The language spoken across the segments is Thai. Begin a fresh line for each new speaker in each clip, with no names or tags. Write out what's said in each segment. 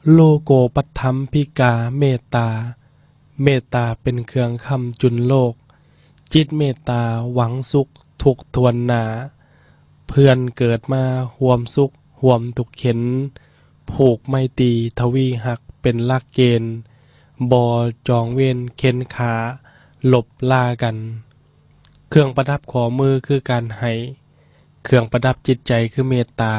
โลโกปัฏฐัมภิกาเมตตาเมตตาเป็นเครื่องค้ำจุนโลกจิตเมตตาหวังสุขทุกทวนหน้าเพื่อนเกิดมาห่วมสุขห่วมทุกเข็นผูกไมตรีทวีหักเป็นหลักเกณฑ์บ่จองเวรเข็นขาหลบล่ากันเครื่องประดับขอมือคือการให้เครื่องประดับจิตใจคือเมตตา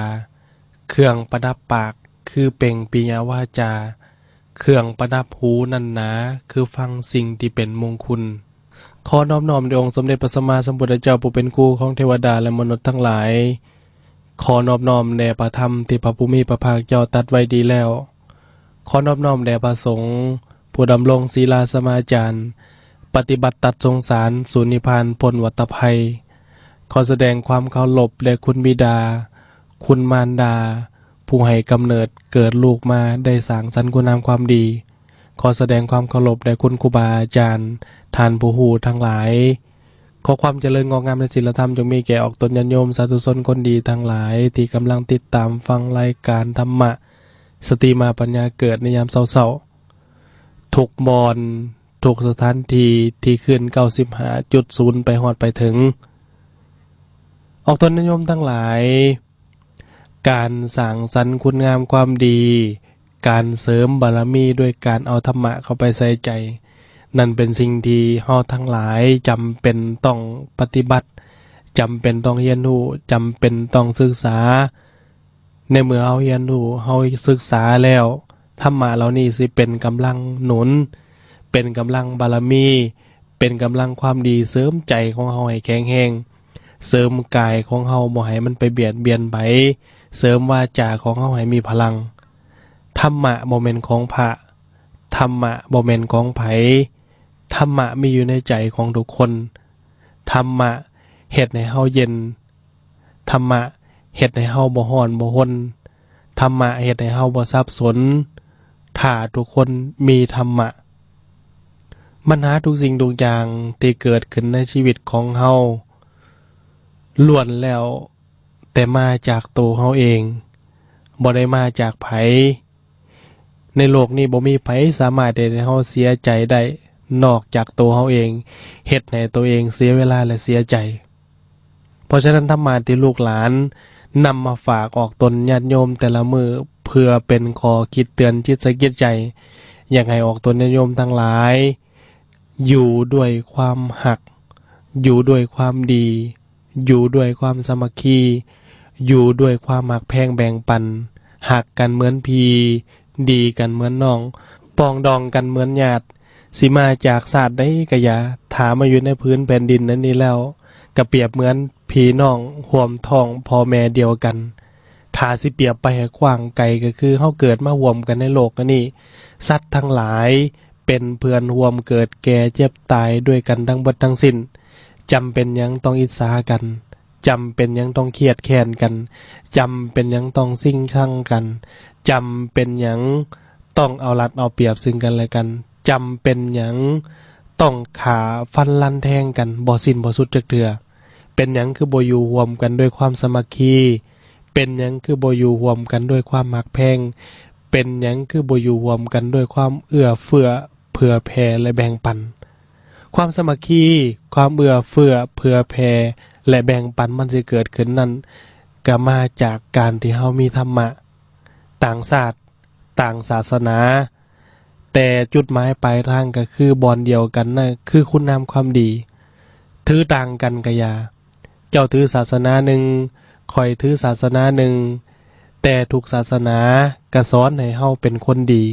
เครื่องประดับปากคือเปล่งปิยวาจาเครื่องประดับหูนันหนาคือฟังสิ่งที่เป็นมงคลขอนอบน้อมแด่องค์สมเด็จพระสัมมาสัมพุทธเจ้าผู้เป็นครูของเทวดาและมนุษย์ทั้งหลายขอนอบน้อมแด่พระธรรมที่พระผู้มีพระภาคเจ้าตรัสไว้ดีแล้วขอนอบน้อมแด่พระสงฆ์ผู้ดำรงศีลาสมาจารปฏิบัติตัดสงสารสูญนิพพานพ้นวัฏภัยขอแสดงความเคารพแด่คุณบิดาคุณมารดาผู้ให้กำเนิดเกิดลูกมาได้สร้างสรรค์คุณงามความดีขอแสดงความเคารพแด่คุณครูบาอาจารย์ท่านผู้ฮู้ทั้งหลายขอความเจริญงอกงามในศีลธรรมจงมีแก่ออกตนญาติโยมสาธุชนคนดีทั้งหลายที่กำลังติดตามฟังรายการธรรมะสตรีมาปัญญาเกิดในยามเช้าๆทุกบอนทุกสถานที่ขึ้น 95.0 ไปฮอดไปถึงออกตนญาติโยมทั้งหลายการสร้างสรรค์คุณงามความดีการเสริมบารมีด้วยการเอาธรรมะเข้าไปใส่ใจนั่นเป็นสิ่งที่เฮาทั้งหลายจำเป็นต้องปฏิบัติจำเป็นต้องเรียนรู้จำเป็นต้องศึกษาในเมื่อเฮาเรียนรู้เฮาศึกษาแล้วธรรมะเหล่านี้สิเป็นกำลังหนุนเป็นกำลังบารมีเป็นกำลังความดีเสริมใจของเฮาให้แข็งแรงเสริมกายของเฮาบ่ให้มันไปเบียดเบียนไผเสริมวาจาของเฮาให้มีพลังธรรมะบ่แม่นของพระธรรมะบ่แม่นของไผธรรมะมีอยู่ในใจของทุกคนธรรมะเฮ็ดให้เฮาเย็นธรรมะเฮ็ดให้เฮาบ่ร้อนบ่ร้นธรรมะเฮ็ดให้เฮาบ่สับสนถ้าทุกคนมีธรรมะปัญหาทุกสิ่งทุกอย่างที่เกิดขึ้นในชีวิตของเฮาล้วนแล้วแต่มาจากตัวเฮาเองบ่ได้มาจากไผในโลกนี้บ่มีไผสามารถเฮ็ดให้เฮาเสียใจได้นอกจากตัวเฮาเองเฮ็ดให้ตัวเองเสียเวลาและเสียใจเพราะฉะนั้นธรรมะที่ลูกหลานนำมาฝากออกตนญาติโยมแต่ละมื้อเพื่อเป็นข้อคิดเตือนจิตสะกิดใจอยากให้ออกตนญาติโยมทั้งหลายอยู่ด้วยความหักอยู่ด้วยความดีอยู่ด้วยความสามัคคีอยู่ด้วยความหักแพงแบ่งปันหักกันเหมือนพี่ดีกันเหมือนน้องปองดองกันเหมือนญาติสิมาจากศาสตร์ใดก็อย่าถามาอยู่ในพื้นแผ่นดินนั้นนี้แล้วก็เปรียบเหมือนพี่น้องร่วมท้องพ่อแม่เดียวกันถ้าสิเปรียบไปให้กว้างไกลก็คือเฮาเกิดมาร่วมกันในโลกอันนี้สัตว์ทั้งหลายเป็นเพื่อนร่วมเกิดแก่เจ็บตายด้วยกันทั้งเบิดทั้งสิ้นจำเป็นหยังต้องอิจฉากันจำเป็นหยังต้องเครียดแค้นกันจำเป็นหยังต้องซิ่งชั่งกันจำเป็นหยังต้องเอารัดเอาเปรียบซึ่งกันและกันจำเป็นหยังต้องขาฟันลันแทงกันบ่สิ้นบ่สุดจักเทื่อเป็นหยังคือบ่อยู่ร่วมกันด้วยความสามัคคีเป็นหยังคือบ่อยู่ร่วมกันด้วยความหักแพงเป็นหยังคือบ่อยู่ร่วมกันด้วยความเอื้อเฟื้อเผื่อแผ่และแบ่งปันความสามัคคีความเอื้อเฟื้อเผื่อแผ่และแบ่งปันมันสิเกิดขึ้นนั้นก็มาจากการที่เฮามีธรรมะต่างศาสตร์ต่างศาสนาแต่จุดหมายปลายทางก็คือบอนเดียวกันนั่นคือคุณงามความดีถือต่างกันก็อย่าเจ้าถือศาสนาหนึ่งข้อยถือศาสนาหนึ่งแต่ทุกศาสนาก็สอนให้เฮาเป็นคนดี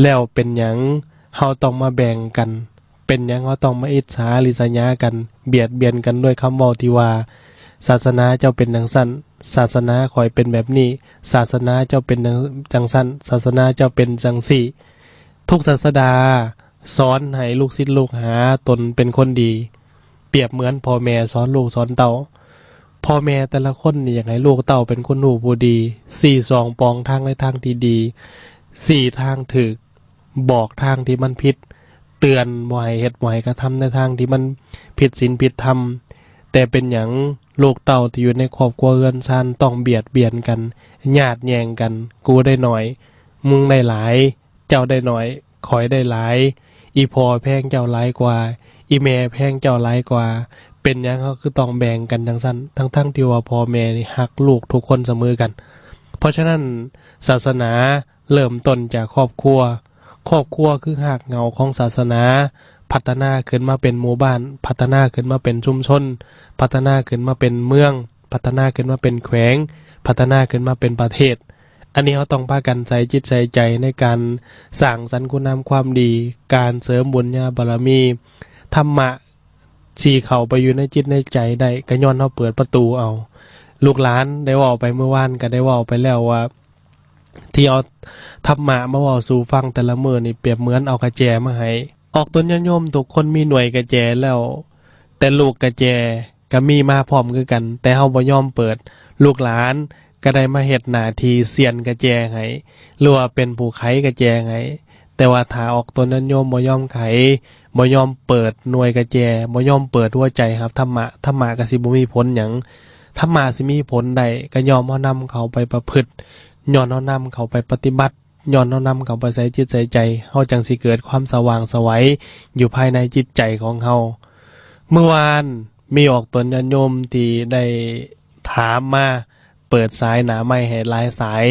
แล้วเป็นหยังเฮาต้องมาแบ่งกันเป็นหยังเฮาต้องมาอิจฉาริษยากันเบียดเบียนกันด้วยคำเว้าที่ว่าศาสนาเจ้าเป็นจังซั่นศาสนาข้อยเป็นแบบนี้ศาสนาเจ้าเป็นจังซั่นศาสนาเจ้าเป็นจังซี่ทุกศาสดาสอนให้ลูกศิษย์ลูกหาตนเป็นคนดีเปรียบเหมือนพ่อแม่สอนลูกสอนเต้าพ่อแม่แต่ละคนนี่อยากให้ลูกเต้าเป็นคนหูผู้ดี42ปองทางในทางที่ดี4ทางถูกบอกทางที่มันผิดเตือนบ่ให้เฮ็ดบ่ให้กระทำในทางที่มันผิดศีลผิดธรรมแต่เป็นหยังลูกเต้าที่อยู่ในครอบครัวเรือนซ่านต้องเบียดเบียนกันญาติแย่งกันกูได้หน่อย มึงได้หลายเจ้าได้น้อยข่อยได้หลายอีพ่อแพงเจ้าหลายกว่าอีแม่แพงเจ้าหลายกว่าเป็นหยังเขาคือต้องแบ่งกันจังซั่นทั้งที่ว่าพ่อแม่นี่รักลูกทุกคนเสมอกันเพราะฉะนั้นศาสนาเริ่มต้นจากครอบครัวคือรากเหง้าของศาสนาพัฒนาขึ้นมาเป็นหมู่บ้านพัฒนาขึ้นมาเป็นชุมชนพัฒนาขึ้นมาเป็นเมืองพัฒนาขึ้นมาเป็นแขวงพัฒนาขึ้นมาเป็นประเทศอันนี้เขาต้องพากันใส่จิตใส่ใจในการสร้างสรรค์คุณงามความดีการเสริมบุญญาบารมีธรรมะที่เข้าไปอยู่ในจิตในใจได้ก็ย้อนเฮาเปิดประตูเอาลูกหลานได้เว้าไปเมื่อวานก็ได้เว้าไปแล้วว่าที่เอาธรรมะมาเว้าสู่ฟังแต่ละมื้อนี่เปรียบเหมือนเอากระแจมาให้ออกตนญาติโยมทุกคนมีหน่วยกระแจแล้วแต่ลูกกระแจก็มีมาพร้อมคือกันแต่เฮาบ่ยอมเปิดลูกหลานก็ได้มาเฮ็ดหน้าที่เสียนกระแจให้หรือว่าเป็นผู้ไขกระแจให้แต่ว่าถ้าออกตนญาติโยมบ่ยอมไขบ่ยอมเปิดหน่วยกระแจบ่ยอมเปิดหัวใจครับธรรมะก็สิบ่มีผลหยังธรรมะสิมีผลได้ก็ยอมเฮานำเขาไปประพฤติย้อนเฮานำเขาไปปฏิบัติย้อนเฮานำเขาไปใส่จิตใส่ใจเฮาจังสิเกิดความสว่างไสวอยู่ภายในจิตใจของเฮาเมื่อวานมีออกตนญาติโยมที่ได้ถามมาเปิดสายหน้าไม้ให้หลายสาย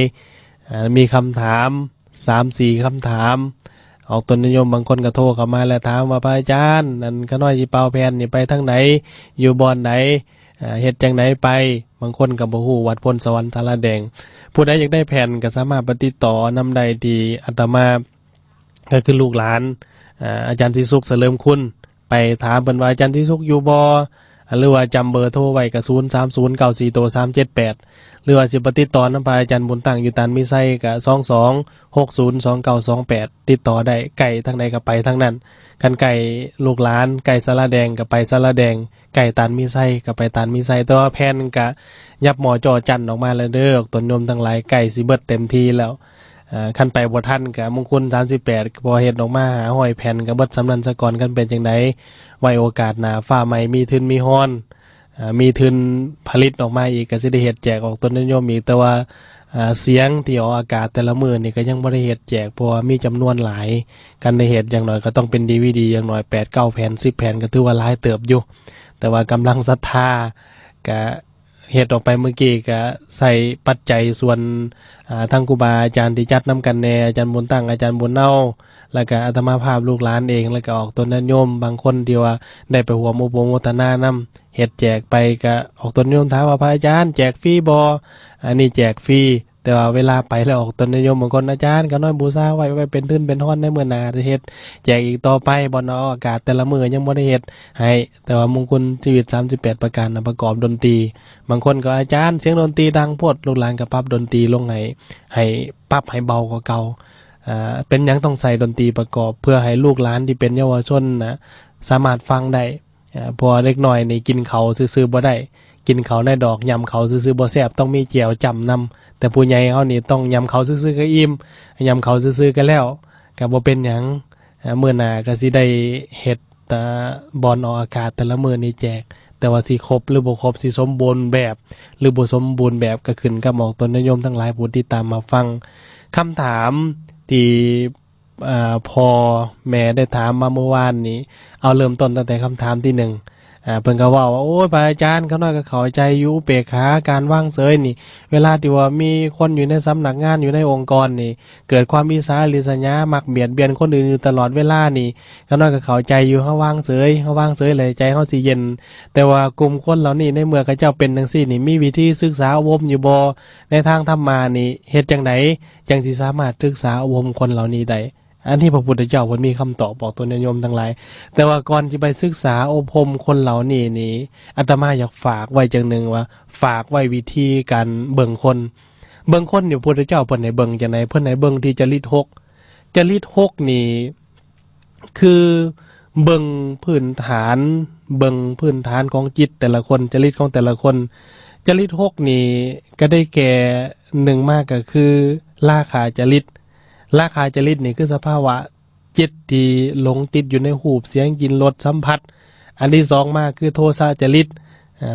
มีคำถาม 3-4 คำถามออกตนญาติโยมบางคนก็โทรเข้ามาแล้วถามว่าพระอาจารย์นั่นข้าน้อยสิเป่าแผ่นนี่ไปทางไหนอยู่บ่อนไหนเฮ็ดจังไดไปบางคนก็บ่ฮู้วัดพลสวรรค์สารแดงผู้ใดอยากได้แผ่นก็สามารถติดต่อนำได้ที่อาตมาก็คือลูกหลานอาจารย์สิสุขเสริมคุณไปถามเพิ่นว่าอาจารย์สิสุขอยู่บ่หรือว่าจำเบอร์โทรไว้ก็03094โต378หรือว่าสิติดต่อนำพระอาจารย์บุญตั้งอยู่ตานมิไซก็22602928ติดต่อได้ไกลทางใดก็ไปทางนั้นกันไก่ลูกหลานไก่สาระแดงก็ไปสาระแดงไก่ตานมิไซก็ไปตานมิไซแต่ว่าแผ่นก็ยับหมอจอจันออกมาแล้วเด้อต้นยมทั้งหลายไก่สิเบิดเต็มที่แล้วคันไปบ่ทันก็มงคล38พอเฮ็ดออกมาหาห้อยแผ่นก็เบิดสำนันซะก่อนกันเป็นจังได๋ไว้โอกาสหน้าฟ้าใหม่มีทุนมีฮ้อนมีทุนผลิตออกมาอีกก็สิได้เฮ็ดแจกออกต้นนิยมอีกแต่ว่าเสียงที่ออกอากาศแต่ละมื้อนี่ก็ยังบ่ได้เฮ็ดแจกเพราะว่ามีจำนวนหลายกันได้เฮ็ดอย่างน้อยก็ต้องเป็น DVD อย่างน้อย 8-9 แผ่น 10 แผ่นก็ถือว่าหลายเติบอยู่แต่ว่ากำลังศรัทธาก็เฮ็ดออกไปเมื่อกี้ก็ใส่ปัจจัยส่วนทั้งครูบาอาจารย์ที่จัดนำกันแน่อาจารย์บุญตั้งอาจารย์บุญเนาแล้วก็อาตมาภาพลูกหลานเองแล้วก็ออกต้นนิยมบางคนที่ว่าได้ไปร่วมอุปโมทนานำเฮ็ดแจกไปก็ออกต้นนิยมถามว่าพระอาจารย์แจกฟรีบ่อันนี้แจกฟรีแต่ว่าเวลาไปแล้วออกต้นนิยมบางคนอาจารย์ก็น้อยบูชาไว้เป็นทุนเป็นฮ้อนในมื้อหน้าจะเฮ็ดแจกอีกต่อไปบ่เนาะอากาศแต่ละมื้อยังบ่ได้เฮ็ดให้แต่ว่ามงคลชีวิต38ประการประกอบดนตรีบางคนก็อาจารย์เสียงดนตรีดังโพดลูกหลานก็ปรับดนตรีลงให้ปรับให้เบากว่าเก่าเป็นหยังต้องใส่ดนตรีประกอบเพื่อให้ลูกหลานที่เป็นเยาวชนนะสามารถฟังได้พอเล็กน้อยนี่กินข้าวซื่อๆบ่ได้กินข้าวในดอกยำข้าวซื่อๆบ่แซ่บต้องมีแจ่วจ้ำนำแต่ผู้ใหญ่เฮานี่ต้องยำข้าวซื่อๆก็อิ่มยำข้าวซื่อๆก็แล้วก็บ่เป็นหยังมื้อหน้าก็สิได้เฮ็ดบอลออกอากาศแต่ละมื้อนี้แจกแต่ว่าสิครบหรือบ่ครบสิสมบูรณ์แบบหรือบ่สมบูรณ์แบบก็ขึ้นกับหมอกต้นนิยมทั้งหลายผู้ที่ตามมาฟังคำถามที่พอแม่ได้ถามมาเมื่อวานนี้เอาเริ่มต้นตั้งแต่คำถามที่1เพิ่นก็เว้าว่าโอ้ยพระอาจารย์เขาน้อยก็เข้าใจอยู่อุเบกขาการวางเฉยนี่เวลาที่ว่ามีคนอยู่ในสำนักงานอยู่ในองค์กรนี่เกิดความอิจฉาริษยามักเบียดเบียนคนอื่นอยู่ตลอดเวลานี่เขาน้อยก็เข้าใจอยู่เฮาวางเฉยเลยใจเฮาสิเย็นแต่ว่ากลุ่มคนเหล่านี้ในเมื่อเขาเจ้าเป็นจังซี่นี่มีวิธีศึกษาอบรมอยู่บ่ในทางธรรมะนี่เฮ็ดจังไดจังสิสามารถศึกษาอบรมคนเหล่านี้ได้อันที่พระพุทธเจ้าเพิ่นมีคำตอบบอกตัวโยมทั้งหลายแต่ว่าก่อนที่ไปศึกษาอบรมคนเหล่านี้นี่อาตมาอยากฝากไว้จังนึงว่าฝากไว้วิธีการเบิ่งคนนี่พระพุทธเจ้าเพิ่นให้เบิ่งจังได๋เพิ่นให้เบิ่งที่จริต6นี่คือเบิ่งพื้นฐานของจิตแต่ละคนจริตของแต่ละคนจริต6นี่ก็ได้แก่1มากก็คือราคะจริตนี่คือสภาวะจิตที่หลงติดอยู่ในรูปเสียงกลิ่นรสสัมผัสอันที่2มาคือโทสะจริต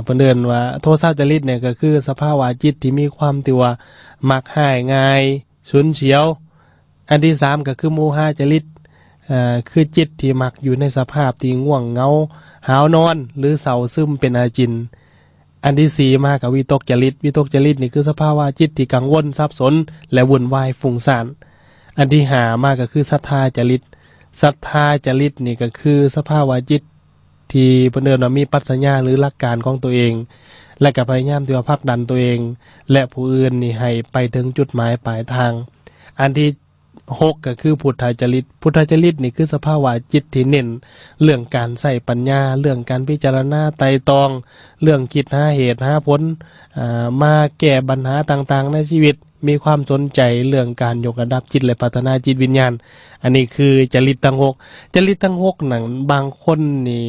เพิ่นเอิ้นว่าโทสะจริตเนี่ยก็คือสภาวะจิตที่มีความที่ว่ามักง่ายฉุนเฉียว อันที่สามก็คือโมหะจริตคือจิตที่มักอยู่ในสภาพที่ง่วงเหงาหาวนอนหรือเศร้าซึมเป็นอาจินอันที่สี่มากับวิตกจริตวิตกจริตนี่คือสภาวะจิตที่กังวลสับสนและวุ่นวายฟุ้งซ่านอันที่ห้ามาก็คือศรัทธาจริตศรัทธาจริตนี่ก็คือสภาวะจิตที่เพิ่นเอิ้นว่ามีปรัชญาหรือหลักการของตัวเองและก็พยายามที่ว่าผลักดันตัวเองและผู้อื่นนี่ให้ไปถึงจุดหมายปลายทางอันที่หกก็คือพุทธจริตพุทธจริตนี่คือสภาวะจิตที่เน้นเรื่องการใส่ปัญญาเรื่องการพิจารณาไตร่ตรองเรื่องคิดหาเหตุหาผลมาแก้ปัญหาต่างๆในชีวิตมีความสนใจเรื่องการยกระดับจิตและพัฒนาจิตวิญญาณอันนี้คือจริตทั้งหกจริตทั้งหกนั่นบางคนนี่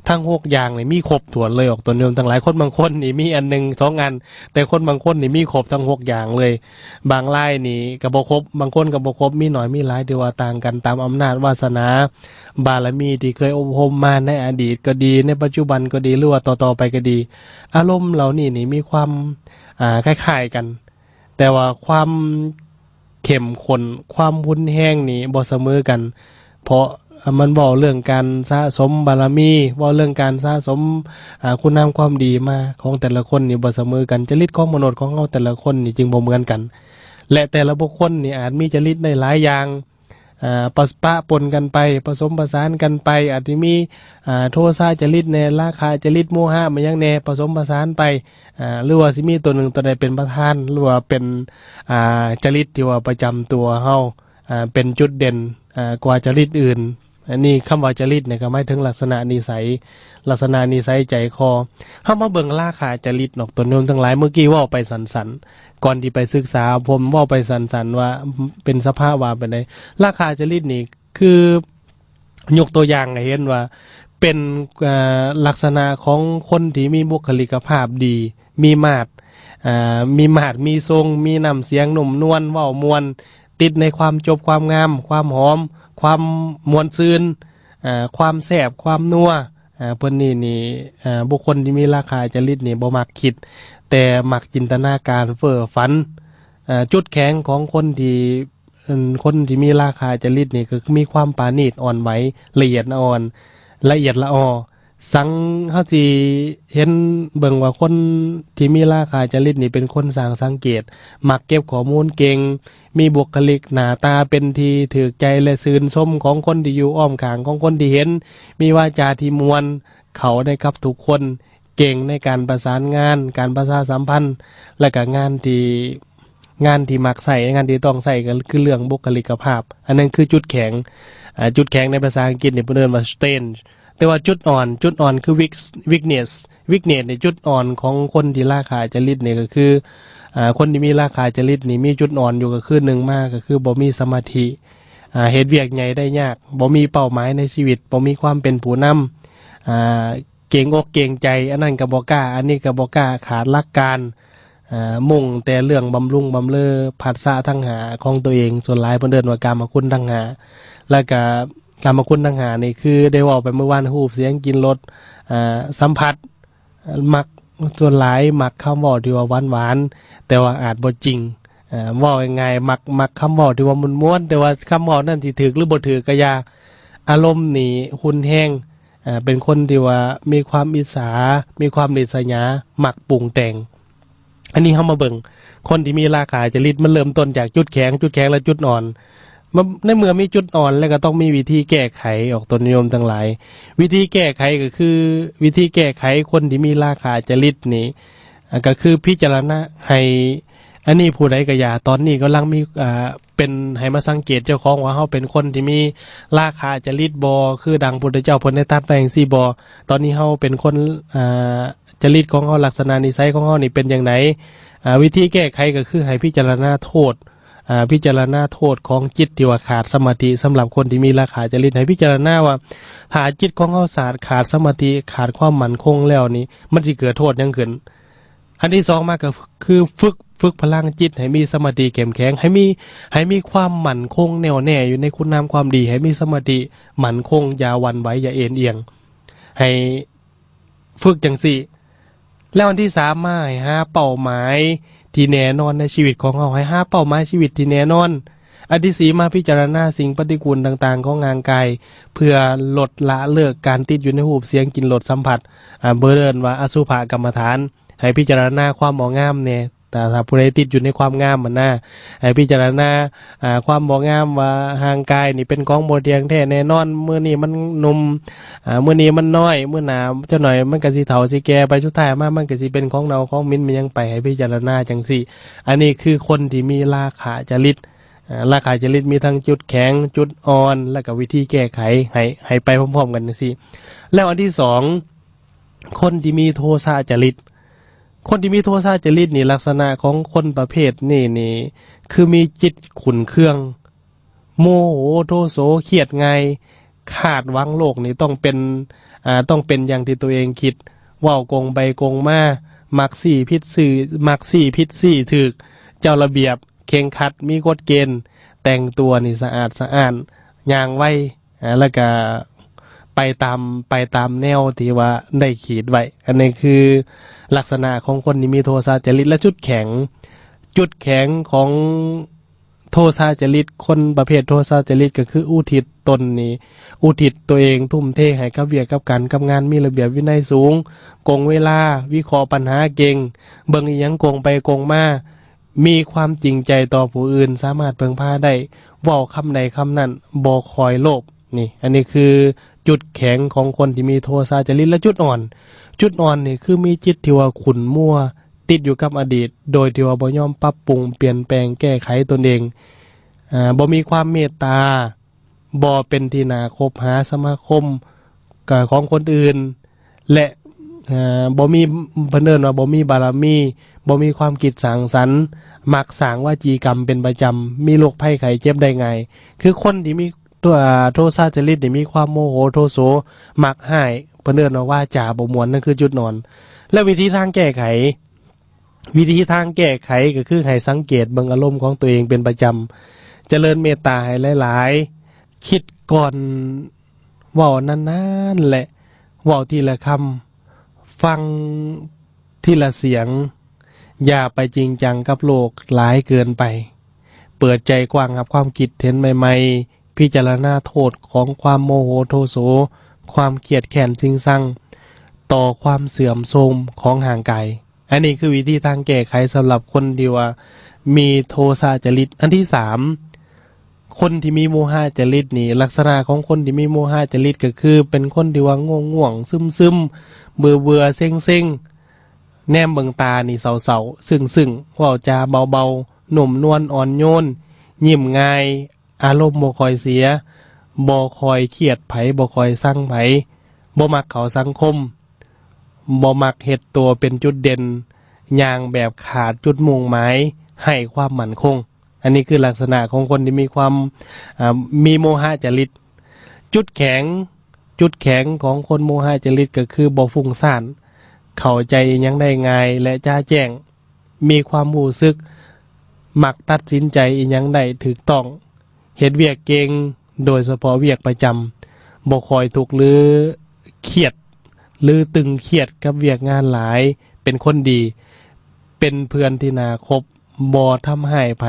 ทั้งหกอย่างนี่มีครบถ้วนเลยออกตัวโยมทั้งหลายคนบางคนนี่มีอันหนึ่งสองอันแต่คนบางคนนี่มีครบทั้งหกอย่างเลยบางรายนี่ก็บ่ครบบางคนก็บ่ครบมีน้อยมีหลายที่ว่าต่างกันตามอำนาจวาสนาบารมีที่เคยอบรมมาในอดีตก็ดีในปัจจุบันก็ดีหรือว่าต่อๆไปก็ดีอารมณ์เหล่านี้นี่มีความคล้ายๆกันแต่ว่าความเข้มข้นความรุนแรงนี่บ่เสมอกันเพราะมันเว้าเรื่องการสะสมบารมีเว้าเรื่องการสะสมคุณงามความดีมาของแต่ละคนนี่บ่เสมอกันจริตของมนุษย์ของเฮาแต่ละคนนี่จึงบ่เหมือนกันและแต่ละบุคคลนี่อาจมีจริตได้หลายอย่างปะปนกันไปผสมผสานกันไปอาจสิมีโทสะจริตแน่ราคะจริตโมหะมันยังแน่ผสมผสานไปหรือว่าสิมีตัวหนึ่งตัวใดเป็นประธานหรือว่าเป็นจริตที่ว่าประจำตัวเฮาเป็นจุดเด่นกว่าจริตอื่นอันนี้คำว่าจริตเนี่ยก็หมายถึงลักษณะนิสัยลักษณะนิสัยใจคอเฮามาเบิ่งราคะจริตนอกตัวโน้นทั้งหลายเมื่อกี้เว้าไปสันๆก่อนที่ไปศึกษาผมเว้าไปสันๆว่าเป็นสภาพว่าเป็นไดราคะจริตนี่คือยกตัวอย่างให้เห็นว่าเป็นลักษณะของคนที่มีบุคลิกภาพดีมีมาตรมีทรงมีน้ำเสียงนุ่มนวลเว้ามวนติดในความจบความงามความหอมความมวลซืนความแซ่บความนัวเพิ่นนี่บุคคลที่มีราคะจริตนี่บ่มักคิดแต่มักจินตนาการเฟ้อฝันจุดแข็งของคนที่มีราคะจริตนี่ก็คือมีความปราณีตอ่อนไหวละเอียดอ่อนละเอียดละออสังเฮาสิเห็นเบิ่งว่าคนที่มีราคะจริตนี่เป็นคนสร้างสังเกตมักเก็บข้อมูลเก่งมีบุคลิกหน้าตาเป็นที่ถูกใจและชื่นชมของคนที่อยู่อ้อมข้างของคนที่เห็นมีวาจาที่ม่วนเข้าได้กับทุกคนเก่งในการประสานงานการประชาสัมพันธ์และก็งานที่มักใส่งานที่ต้องใส่ก็คือเรื่องบุคลิกภาพอันนั้นคือจุดแข็งในภาษาอังกฤษนี่เพิ่นเรียกว่า strength แต่ว่าจุดอ่อนคือ weakness ในจุดอ่อนของคนที่ราคะจริตนี่ก็คือคนที่มีราคะจริตนี่มีจุดอ่อนอยู่ก็คือ1มากก็คือบ่มีสมาธิเฮ็ดเวียกใหญ่ได้ยากบ่มีเป้าหมายในชีวิตบ่มีความเป็นผู้นำเกรงอกเกรงใจอันนั้นก็บ่กล้าอันนี้ก็บ่กล้าขาดหลักการมุ่งแต่เรื่องบำรุงบำเรอผัสสะทั้งหาของตัวเองส่วนหลายเพิ่นเอิ้นว่ากามคุณทั้งหาแล้วก็กามคุณทั้งหานี่คือได้เว้าไปเมื่อวานรูปเสียงกลิ่นรสสัมผัสมักส่วนหลายมักคำเว้าที่ว่าหวานๆแต่ว่าอาจบ่จริงเว้าง่ายๆมักคำเว้าที่ว่าม่วนๆแต่ว่าคำเว้านั้นสิถูกหรือบ่ถูกก็อย่าอารมณ์นี่รุนแรงเป็นคนที่ว่ามีความอิจฉามีความริษยามักปรุงแต่งอันนี้เฮามาเบิ่งคนที่มีราคะจริตมันเริ่มต้นจากจุดแข็งและจุดอ่อนในเมื่อมีจุดอ่อนแล้วก็ต้องมีวิธีแก้ไขออกตนนิยมทั้งหลายวิธีแก้ไขก็คือวิธีแก้ไขคนที่มีราคะจริตนี่ก็คือพิจารณาให้อันนี้ผู้ใดก็อย่าตอนนี้กำลังมีเป็นให้มาสังเกตเจ้าของว่าเฮาเป็นคนที่มีราคะจริตบ่คือดังพุทธเจ้าเพิ่นได้ตรัสไว้จังซี่บ่ตอนนี้เฮาเป็นคนจริตของเฮาลักษณะนิสัยของเฮานี่เป็นจังไดวิธีแก้ไขก็คือให้พิจารณาโทษของจิตที่ว่าขาดสมาธิสำหรับคนที่มีราคะจริตให้พิจารณาว่าถ้าจิตของเฮาขาดสมาธิขาดความมั่นคงแล้วนี่มันสิเกิดโทษหยังขึ้นอันที่2มาก็คือฝึกพลังจิตให้มีสมาธิเข้มแข็งให้มีความมั่นคงแน่วแน่อยู่ในคุณงามความดีให้มีสมาธิมั่นคงอย่าหวั่นไหวอย่าเอ็นเอียงให้ฝึกจังซี่แล้วอันที่3มาให้หาเป้าหมายที่แน่นอนในชีวิตของเราให้หาเป้าหมายชีวิตที่แน่นอน อันที่สี่มาพิจารณาสิ่งปฏิกูลต่างๆของร่างกายเพื่อลดละเลิกการติดอยู่ในรูปเสียงกลิ่นรสสัมผัสเบอร์เอิ้นว่าอสุภกรรมฐานให้พิจารณาความบ่งามแน่แต่ถ้าผู้ใดติดอยู่ในความงามมันน่ะให้พิจารณาความบ่งามว่าร่างกายนี่เป็นของบ่เที่ยงแท้แน่นอนมื้อนี้มันหนุ่มมื้อนี้มันน้อยมื้อหน้าจักหน่อยมันก็สิเฒ่าสิแก่ไปสุดท้ายมามันก็สิเป็นของเน่าของเหม็นมันยังไปให้พิจารณาจังซี่อันนี้คือคนที่มีราคะจริตราคะจริตมีทั้งจุดแข็งจุดอ่อนแล้วก็วิธีแก้ไขให้ไปพร้อมๆกันจังซี่แล้วอันที่สองคนที่มีโทสะจริตคนที่มีโทสะจริตนี่ลักษณะของคนประเภทนี่คือมีจิตขุ่นเคืองโมโหโทโสเครียดง่ายคาดหวังโลกนี่ต้องเป็นอย่างที่ตัวเองคิดเว้าโกงไปโกงมามักสี่ผิดสี่ถูกเจ้าระเบียบเคร่งครัดมีกฎเกณฑ์แต่งตัวนี่สะอาดสะอ้านย่างไว้แล้วก็ไปตามแนวที่ว่าได้ขีดไว้อันนี้คือลักษณะของคนที่มีโทสะจริตและจุดแข็งของโทสะจริตคนประเภทโทสะจริตก็คืออุทิศตนนี่อุทิศตัวเองทุ่มเทให้กับเวียกกับการกับงานมีระเบียบวินัยสูงโกงเวลาวิเคราะห์ปัญหาเก่งเบิ่งอีหยังโกงไปโกงมามีความจริงใจต่อผู้อื่นสามารถเพิ่งพาได้เว้าคำใดคำนั้นบ่คอยโลภนี่อันนี้คือจุดแข็งของคนที่มีโทสะจริตและจุดอ่อนนี่คือมีจิตที่ว่าขุ่นมัวติดอยู่กับอดีตโดยที่ว่าบ่ยอมปรับปรุงเปลี่ยนแปลงแก้ไขตนเองบ่มีความเมตตาบ่เป็นที่น่าคบหาสมาคมกับของคนอื่นและบ่มีเพิ่นเอิ้นว่าบ่มีบารมีบ่มีความคิดสร้างสรรค์มักสร้างวจีกรรมเป็นประจำมีโรคภัยไข้เจ็บได้ง่ายคือคนที่มีตัวโทสะจริตนี่มีความโมโหโทโสมักหายเพิ่นเอิ้นว่าจาบ่ม่วนนั่นคือจุดนอนและวิธีทางแก้ไขก็คือให้สังเกตเบิ่งอารมณ์ของตัวเองเป็นประจำเจริญเมตตาให้หลายๆคิดก่อนเว้านานๆแหละเว้าทีละคำฟังทีละเสียงอย่าไปจริงจังกับโลกหลายเกินไปเปิดใจกว้างกับความคิดเห็นใหม่ๆพิจารณาโทษของความโมโหโทโสความเกลียดแค้นซิงซังต่อความเสื่อมโทรมของห่างไกลอันนี้คือวิธีทางแก้ไขสำหรับคนที่ว่ามีโทสะจริตอันที่สามคนที่มีโมหะจริตนี่ลักษณะของคนที่มีโมหะจริตก็คือเป็นคนที่ว่าง่วงซึมเบื่อเซ็งแนมเบิ่งตานี่เศร้าซึ่งเว้าจาเบาๆหนุ่มนวลอ่อนโยนยิ้มง่ายอารมณ์บ่ค่อยเสียบ่ค่อยเครียดไผบ่ค่อยสั่งไผบ่มักเข้าสังคมบ่มักเฮ็ดตัวเป็นจุดเด่นย่างแบบขาดจุดมุ่งหมายให้ความมั่นคงอันนี้คือลักษณะของคนที่มีความมีโมหะจริตจุดแข็งของคนโมหะจริตก็คือบ่ฟุ้งซ่านเข้าใจอิหยังได้ง่ายและจ้าแจ้งมีความรู้สึกมักตัดสินใจอิหยังได้ถูกต้องเฮ็ดเวียกเก่งโดยเฉพาะเวียกประจำบ่ค่อยทุกข์หรือเครียดหรือตึงเครียดกับเวียกงานหลายเป็นคนดีเป็นเพื่อนที่น่าคบบ่ทำให้ไผ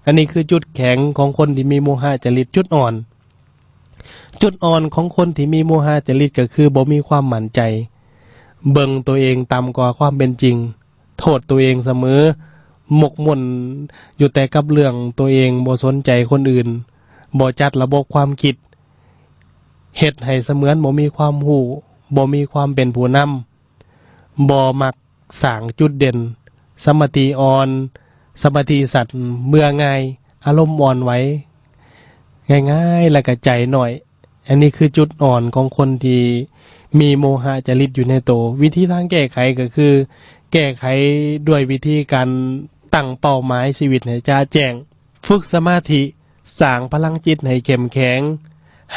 อันนี้คือจุดแข็งของคนที่มีโมหะจริตจุดอ่อนของคนที่มีโมหะจริตก็คือบ่มีความมั่นใจเบิ่งตัวเองต่ำกว่าความเป็นจริงโทษตัวเองเสมอหมกมุ่นอยู่แต่กับเรื่องตัวเองบ่สนใจคนอื่นบ่จัดระบบความคิดเฮ็ดให้เสมือนบ่มีความรู้บ่มีความเป็นผู้นำบ่มักสร้างจุดเด่นสมาธิอ่อนสมาธิสัตว์เมื่อง่ายอารมณ์อ่อนไหวง่ายๆแล้วก็ใจหน่อยอันนี้คือจุดอ่อนของคนที่มีโมหะจริตอยู่ในตัววิธีทางแก้ไขก็คือแก้ไขด้วยวิธีการตั้งเป้าหมายชีวิตให้จ้าแจ้งฝึกสมาธิสร้างพลังจิตให้เข้มแข็ง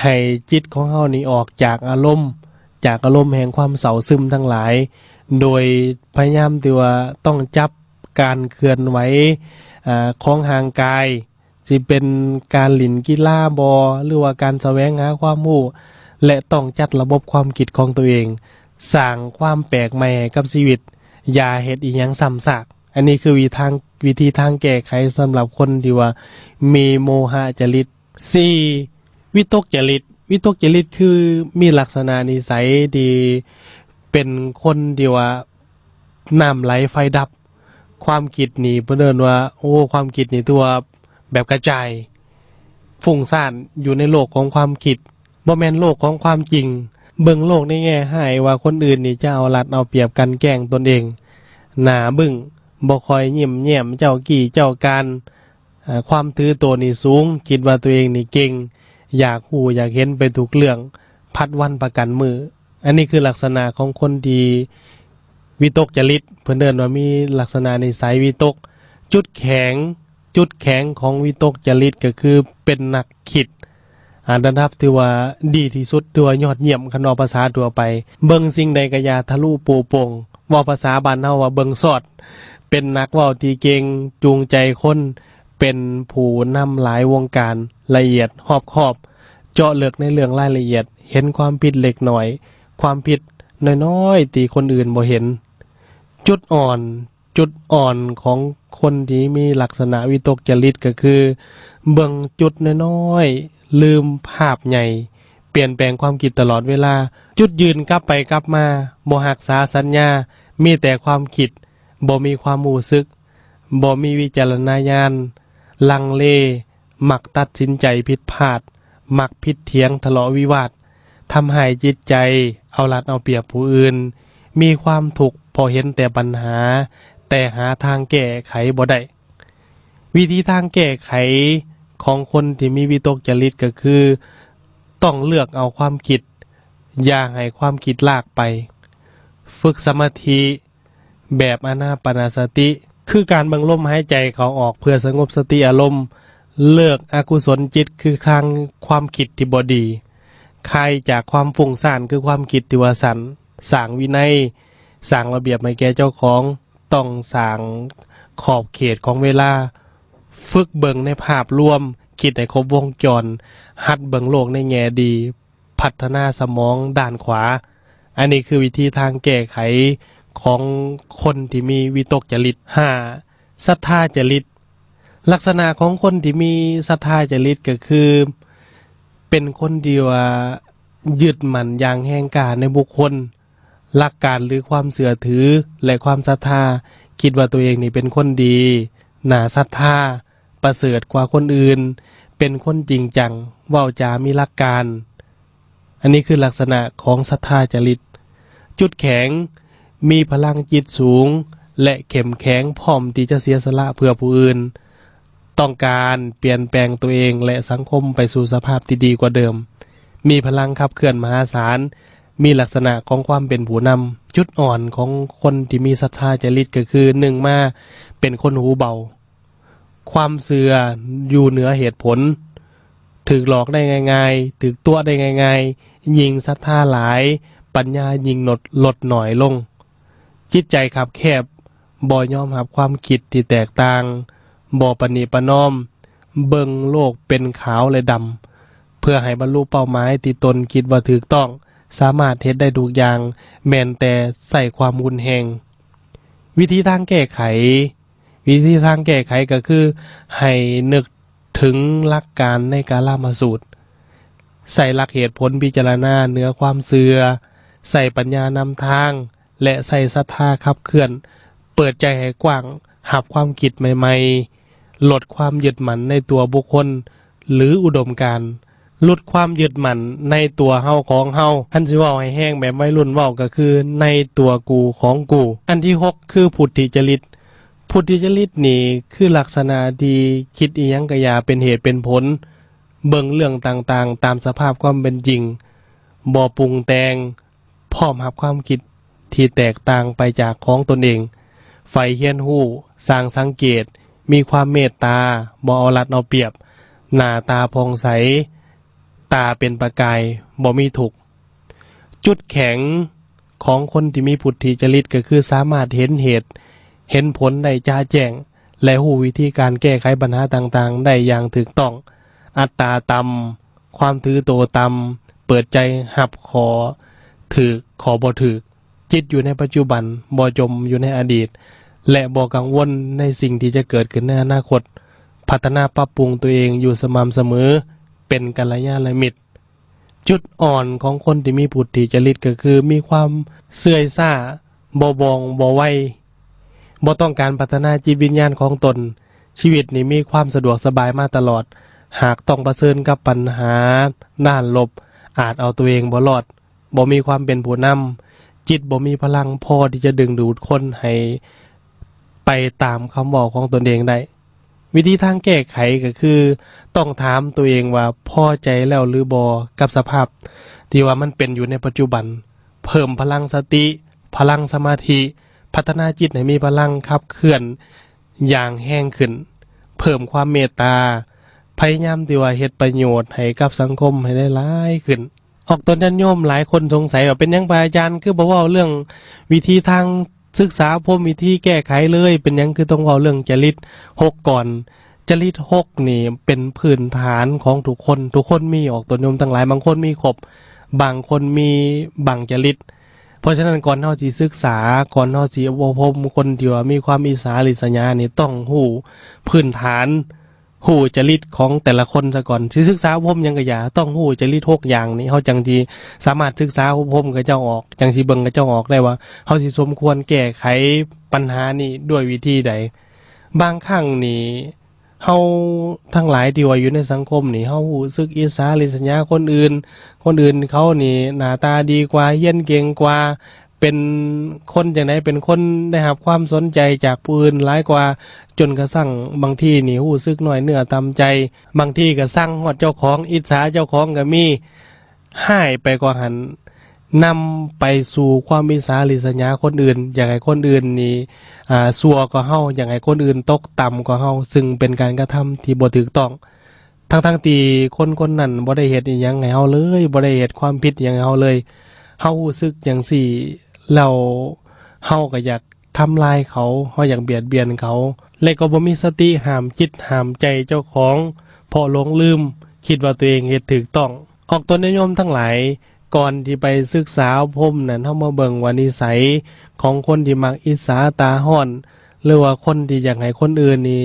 ให้จิตของเฮานี่ออกจากอารมณ์แห่งความเศร้าซึมทั้งหลายโดยพยายามที่ว่าต้องจับการเคลื่อนไหวของร่างกายสิเป็นการเล่นกีฬาบ่หรือว่าการแสวงหาความรู้และต้องจัดระบบความคิดของตัวเองสร้างความแปลกใหม่ให้กับชีวิตอย่าเฮ็ดอีหยังซ้ำซากอันนี้คือวิธีทาง วิธีทางแก้ไขสำหรับคนที่ว่ามีโมหะจริต4วิตกจริตคือมีลักษณะนิสัยที่เป็นคนที่ว่าน้ำไหลไฟดับความคิดนี่เพิ่นเอิ้นว่าความคิดนี่ตัวแบบกระจายฟุ้งซ่านอยู่ในโลกของความคิดบ่แม่นโลกของความจริงเบิ่งโลกในแง่ร้ายว่าคนอื่นนี่จะเอารัดเอาเปรียบกันแกล้งตนเองหน้าบึ้งบ่ค่อยยิ้มแย้มเจ้ากี้เจ้าการความถือตัวนี่สูงคิดว่าตัวเองนี่เก่งอยากรู้อยากเห็นไปทุกเรื่องพัดวันประกันมืออันนี้คือลักษณะของคนที่วิตกจริตเพิ่นเอิ้นว่ามีลักษณะนิสัยวิตกจุดแข็งของวิตกจริตก็คือเป็นนักคิดระดับที่ว่าดีที่สุดตัวยอดเยี่ยมคันว่าภาษาทั่วไปเบิ่งสิ่งใดก็อย่าทะลุปูโป่งเว้าภาษาบ้านเฮาว่าเบิ่งสอดเป็นนักเว้าที่เก่งจูงใจคนเป็นผู้นำหลายวงการละเอียดรอบคอบเจาะลึกในเรื่องรายละเอียดเห็นความผิดเล็กน้อยความผิดน้อยๆที่คนอื่นบ่เห็นจุดอ่อนของคนที่มีลักษณะวิตกจริตก็คือเบิ่งจุดน้อยๆลืมภาพใหญ่เปลี่ยนแปลงความคิดตลอดเวลาจุดยืนกลับไปกลับมาบ่รักษาสัญญามีแต่ความคิดบ่มีความรู้สึกบ่มีวิจารณญาณลังเลมักตัดสินใจผิดพลาดมักผิดเถียงทะเลาะวิวาททำให้จิตใจเอารัดเอาเปรียบผู้อื่นมีความทุกข์พอเห็นแต่ปัญหาแต่หาทางแก้ไขบ่ได้วิธีทางแก้ไขของคนที่มีวิตกจริตก็คือต้องเลือกเอาความคิดอย่าให้ความคิดลากไปฝึกสมาธิแบบอานาปานสติคือการเบิ่งลมหายใจเข้าออกเพื่อสงบสติอารมณ์เลิกอกุศลจิตคือครั้งความคิดที่บ่ดีคลายจากความฟุ้งซ่านคือความคิดที่ว่าสั่นสร้างวินัยสร้างระเบียบให้แก่เจ้าของต้องสร้างขอบเขตของเวลาฝึกเบิ่งในภาพรวมคิดให้ครบวงจรหัดเบิ่งโลกในแง่ดีพัฒนาสมองด้านขวาอันนี้คือวิธีทางแก้ไขของคนที่มีวิตกจริต5ศรัทธาจริตลักษณะของคนที่มีศรัทธาจริตก็คือเป็นคนที่ว่ายึดมั่นอย่างแห่งกล้าในบุคคลหลักการหรือความเชื่อถือและความศรัทธาคิดว่าตัวเองนี่เป็นคนดีน่าศรัทธาประเสริฐกว่าคนอื่นเป็นคนจริงจังเว้าจามีหลักการอันนี้คือลักษณะของศรัทธาจริตจุดแข็งมีพลังจิตสูงและเข้มแข็งพร้อมที่จะเสียสละเพื่อผู้อื่นต้องการเปลี่ยนแปลงตัวเองและสังคมไปสู่สภาพที่ดีกว่าเดิมมีพลังขับเคลื่อนมหาศาลมีลักษณะของความเป็นผู้นำจุดอ่อนของคนที่มีศรัทธาจริตก็คือ1มาเป็นคนหูเบาความเชื่ออยู่เหนือเหตุผลถูกหลอกได้ง่ายๆถูกตัวได้ง่ายๆยิงศรัทธาหลายปัญญายิงลดหน่อยลงจิตใจขับแคบบ่ยอมรับความคิดที่แตกต่างบ่ประนีประนอมเบิ่งโลกเป็นขาวและดำเพื่อให้บรรลุเป้าหมายที่ตนคิดว่าถูกต้องสามารถเฮ็ดได้ทุกอย่างแม้นแต่ใส่ความรุนแรงวิธีทางแก้ไขก็คือให้นึกถึงหลักการในกาลามสูตรใส่หลักเหตุผลพิจารณาเหนือความเชื่อใส่ปัญญานำทางและใส่ศรัทธาขับเคลื่อนเปิดใจให้กว้างรับความคิดใหม่ๆลดความยึดมั่นในตัวบุคคลหรืออุดมการณ์ลดความยึดมั่นในตัวเฮาของเฮาอันสิเว้าให้แห้งแบบวัยรุ่นเว้าก็คือในตัวกูของกูอันที่6คือพุทธิจริตนี่คือลักษณะที่คิดอิหยังก็อย่าเป็นเหตุเป็นผลเบิ่งเรื่องต่างๆตามสภาพความเป็นจริงบ่ปรุงแต่งพร้อมรับความคิดที่แตกต่างไปจากของตนเองใฝ่เฮียนรู้สร้างสังเกตมีความเมตตาบ่เอารัดเอาเปรียบหน้าตาผ่องใสตาเป็นประกายบ่มีทุกข์จุดแข็งของคนที่มีพุทธิจริตก็คือสามารถเห็นเหตุเห็นผลได้จ้าแจ้งและรู้วิธีการแก้ไขปัญหาต่างๆได้อย่างถูกต้องอัตตาต่ำความถือตัวต่ำเปิดใจรับขอถูกขอบ่ถูกจิตอยู่ในปัจจุบันบ่จมอยู่ในอดีต และบ่กังวลในสิ่งที่จะเกิดขึ้นในอนาคตพัฒนาปรับปรุงตัวเองอยู่สม่ำเสมอเป็นกัลยาณมิตรจุดอ่อนของคนที่มีพุทธิจริตก็คือมีความเสื่อยซ่าบ่บองบ่ไวบ่ต้องการพัฒนาจิตวิญญาณของตนชีวิตนี้มีความสะดวกสบายมาตลอดหากต้องเผชิญกับปัญหาด้านลบอาจเอาตัวเองบ่รอดบ่มีความเป็นผู้นำจิตบ่มีพลังพอที่จะดึงดูดคนให้ไปตามคำบอกของตนเองได้วิธีทางแก้ไขก็คือต้องถามตัวเองว่าพอใจแล้วหรือบ่กับสภาพที่ว่ามันเป็นอยู่ในปัจจุบันเพิ่มพลังสติพลังสมาธิพัฒนาจิตให้มีพลังขับเคลื่อนอย่างแห้งขึ้นเพิ่มความเมตตาพยายามที่ว่าเฮ็ดประโยชน์ให้กับสังคมให้ได้หลายขึ้นออกตนญาติโยมหลายคนสงสัยว่าเป็นหยังพระอาจารย์คือบ่เว้าเรื่องวิธีทางศึกษาพรหมวิธีแก้ไขเลยเป็นหยังคือต้องเว้าเรื่องจริต6ก่อนจริต6นี่เป็นพื้นฐานของทุกคนมีออกตนโยมทั้งหลายบางคนมีครบบางคนมีบางจริตเพราะฉะนั้นก่อนเฮาสิศึกษาก่อนเฮาสิอบรมคนที่ว่ามีความอิสาริษยานี่ต้องรู้พื้นฐานฮู้จริตของแต่ละคนซะก่อนสิศึกษาพรหมหยังก็อย่าต้องฮู้จริต6อย่างนี้เฮาจังสิสามารถศึกษาพรหมกับเจ้าออกจังสิเบิ่งกับเจ้าออกได้ว่าเฮาสิสมควรแก้ไขปัญหานี้ด้วยวิธีใดบางครั้งนี่เฮาทั้งหลายที่ว่าอยู่ในสังคมนี่เฮารู้สึกอิจฉาริษยาคนอื่นเขานี่หน้าตาดีกว่าเรียนเก่งกว่าเป็นคนจังได๋เป็นคนได้รับความสนใจจากผู้อื่นหลายกว่าจนกระทั่งบางทีนี่รู้สึกน้อยเนื้อต่ำใจบางทีก็สั่งฮอดเจ้าของอิจฉาเจ้าของก็มีหายไปกว่าหันนำไปสู่ความอิจฉาริษยาคนอื่นอยากให้คนอื่นนี่ซัวกว่าเฮาอยากให้คนอื่นตกต่ำกว่าเฮาซึ่งเป็นการกระทำที่บ่ถูกต้องทั้งที่คนนั้นบ่ได้เฮ็ดอิหยังให้เฮาเลยบ่ได้เฮ็ดความผิดหยังให้เฮาเลยเฮารู้สึกจังซี่แล้วเฮาก็อยากทำลายเขาเฮาอยากเบียดเบียนเขาและก็บ่มีสติห้ามจิตห้ามใจเจ้าของเพราะหลงลืมคิดว่าตัวเองเฮ็ดถูกต้องออกตนนิยมทั้งหลายก่อนที่ไปศึกษาพรหมนั้นเฮามาเบิ่งว่านิสัยของคนที่มักอิจฉาตาร้อนหรือว่าคนที่อยากให้คนอื่นนี่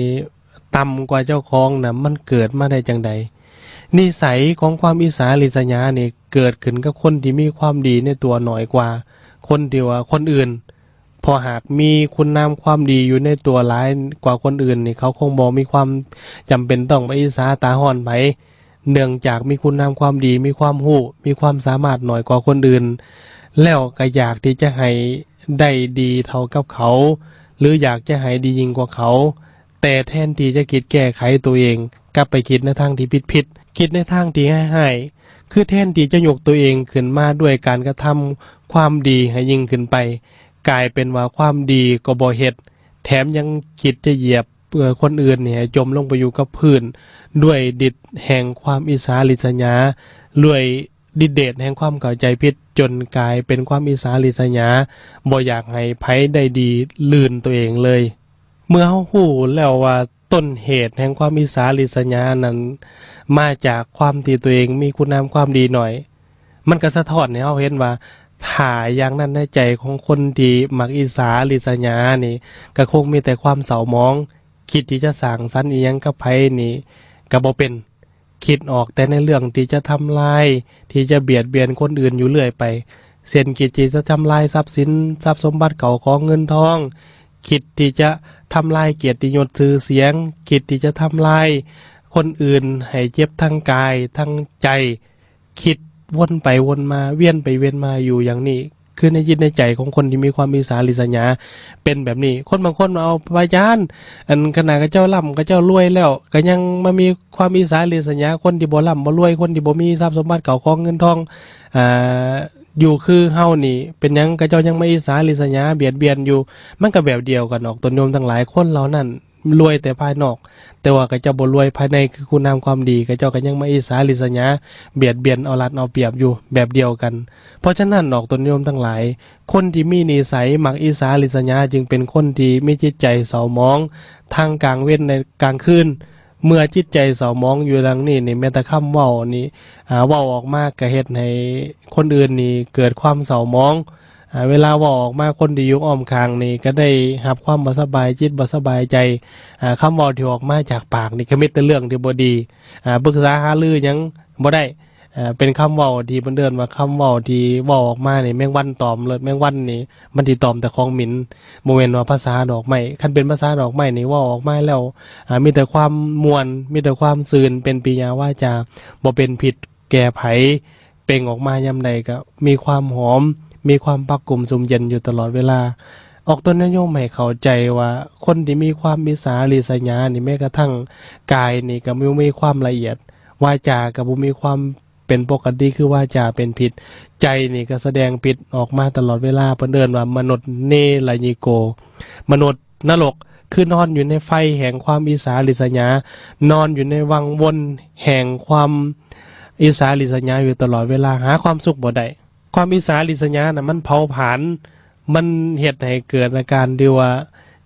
ต่ำกว่าเจ้าของน่ะมันเกิดมาได้จังใดนิสัยของความอิจฉาริษยานี่เกิดขึ้นกับคนที่มีความดีในตัวน้อยกว่าคนที่ว่าคนอื่นพอหากมีคุณงามความดีอยู่ในตัวหลายกว่าคนอื่นนี่เขาคงบ่มีความจำเป็นต้องไปอิจฉาตาร้อนไผเนื่องจากมีคุณงามความดีมีความรู้มีความสามารถน้อยกว่าคนอื่นแล้วก็อยากที่จะให้ได้ดีเท่ากับเขาหรืออยากจะให้ดียิ่งกว่าเขาแต่แทนที่จะคิดแก้ไขตัวเองกลับไปคิดในทางที่ผิดคิดในทางที่ให้คือแทนที่จะยกตัวเองขึ้นมาด้วยการกระทำความดีให้ยิ่งขึ้นไปกลายเป็นว่าความดีก็บ่เฮ็ดแถมยังคิดจะเหยียบคนอื่นเนี่ยจมลงไปอยู่กับพื้นด้วยฤทธิ์แห่งความอิจฉาริษยาด้วยฤทธิ์เดชแห่งความเข้าใจผิดจนกลายเป็นความอิจฉาริษยาบ่อยากให้ไผได้ดีลื่นตัวเองเลยเมื่อเฮาฮู้แล้วว่าต้นเหตุแห่งความอิจฉาริษยานั้นมาจากความที่ตัวเองมีคุณงามความดีหน่อยมันก็สะท้อนให้เฮาเห็นว่าถ้าอย่างนั้นในใจของคนที่มักอิจฉาริษยานี่ก็คงมีแต่ความเศร้าหมองคิดที่จะสร้างสรรค์อิหยังกับไผนี่ก็บ่เป็นคิดออกแต่ในเรื่องที่จะทำลายที่จะเบียดเบียนคนอื่นอยู่เรื่อยไปเช่นคิดที่จะทำลายทรัพย์สินทรัพย์สมบัติเก่าของเงินทองคิดที่จะทำลายเกียรติยศชื่อเสียงคิดที่จะทำลายคนอื่นให้เจ็บทั้งกายทั้งใจคิดวนไปวนมาเวียนไปเวียนมาอยู่อย่างนี้คือในจิตในใจของคนที่มีความอิจฉาริษยาเป็นแบบนี้คนบางคนเอาพยานอันขณะกับเจ้าร่ำกับเจ้ารวยแล้วก็ยังมามีความอิจฉาริษยาคนที่บ่ร่ำบ่รวยคนที่บ่มีทรัพย์สมบัติเก่าของเงินทองอยู่คือเฮานี่เป็นหยังกับเจ้ายังไม่อิจฉาริษยาเบียดเบียนอยู่มันก็แบบเดียวกันออกตนโยมทั้งหลายคนเหล่านั้นรวยแต่ภายนอกแต่ว่าก็เจ้าบ่รวยภายในคือคุณงามความดีก็เจ้าก็ยังมาอิจฉาริษยาเบียดเบียนเอารัดเอาเปรียบอยู่แบบเดียวกันเพราะฉะนั้นออกตนโยมทั้งหลายคนที่มีนิสัยมักอิจฉาริษยาจึงเป็นคนที่มีจิตใจเศร้าหมองทางกลางเว้นในกลางคืนเมื่อจิตใจเศร้าหมองอยู่ดังนี้นี่แม้แต่คำเว้านี่เว้าออกมาก็เฮ็ดให้คนอื่นนี่เกิดความเศร้าหมอง เวลาเว้าออกมาคนที่อยู่อ้อมข้างนี่ก็ได้รับความบ่สบายจิตบ่สบายใจคำเว้าที่ออกมาจากปากนี่ก็มีแต่เรื่องที่บ่ดีปรึกษาหารือหยังบ่ได้เป็นคำเว้าที่เพิ่นเอิ้นว่าคำเว้าที่เว้าออกมานี่แมงวันตอมเลยแมงวันนี่มันสิตอมแต่ของหมิ่นบ่แม่นว่าภาษาดอกไม้คันเป็นภาษาดอกไม้นี่เว้าออกมาแล้วมีแต่ความม่วนมีแต่ความชื่นเป็นปิยาวาจาบ่เป็นพิษแก่ไผเปล่งออกมายามใดก็มีความหอมมีความปักกุ่มสุมเย็นอยู่ตลอดเวลาออกต้นนิยมให้เข้าใจว่าคนที่มีความอิสาริษยานี่แม้กระทั่งกายนี่ก็มีความละเอียดวาจาก็บ่มีความเป็นปกติคือวาจาเป็นผิดใจนี่ก็แสดงผิดออกมาตลอดเวลาเพิ่นเอิ้นว่ามนุษย์เนรยิโกมนุษย์นรกคือนอนอยู่ในไฟแห่งความอิสาริษยานอนอยู่ในวังวนแห่งความอิสาริษยาอยู่ตลอดเวลาหาความสุขบ่ได้ความอิสาริษยาน่ะมันเผาผลาญมันเฮ็ดให้เกิดอาการที่ว่า